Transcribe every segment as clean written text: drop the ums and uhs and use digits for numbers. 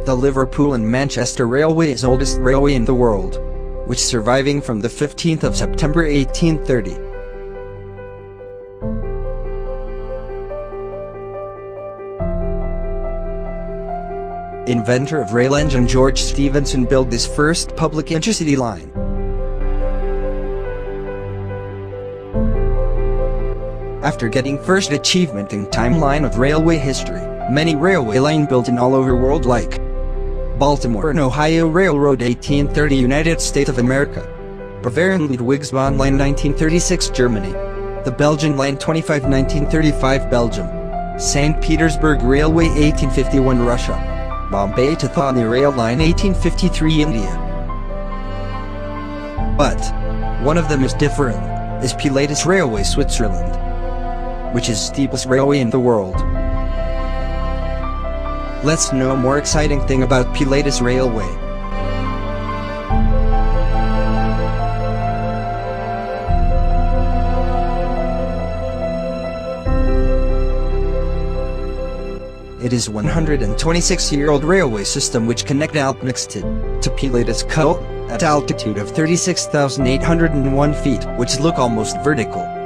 The Liverpool and Manchester Railway is oldest railway in the world, which surviving from the 15th of September 1830. Inventor of rail engine George Stephenson built this first public intercity line. After getting first achievement in timeline of railway history, many railway line built in all over world like Baltimore and Ohio Railroad 1830 United States of America, Bavarian Ludwig von Rhine 1936 Germany, the Belgian Line 25 1935 Belgium, St. Petersburg Railway 1851 Russia, Bombay to Thani Rail Line 1853 India. But one of them is different, is Pilatus Railway Switzerland, which is steepest railway in the world. Let's know more exciting thing about Pilatus Railway. It is 126-year-old railway system which connect Alpnexted to Pilatus Cult at altitude of 36,801 feet, which look almost vertical.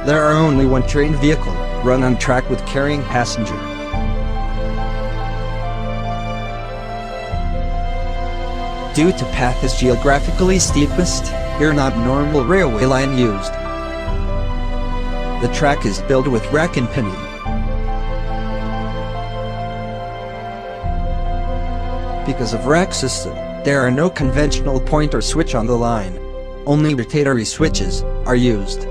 There are only one train vehicle run on track with carrying passenger. Due to path is geographically steepest, here not normal railway line used. The track is built with rack and pinion. Because of rack system, there are no conventional point or switch on the line. Only rotatory switches are used.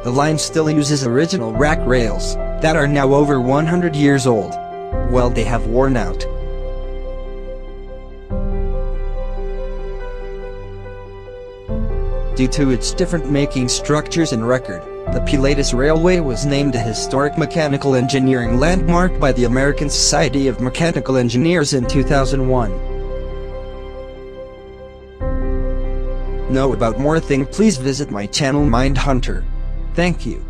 The line still uses original rack rails that are now over 100 years old. Well, they have worn out. Due to its different making structures and record, the Pilatus Railway was named a historic mechanical engineering landmark by the American Society of Mechanical Engineers in 2001. Know about more thing, please visit my channel Mind Hunter. Thank you.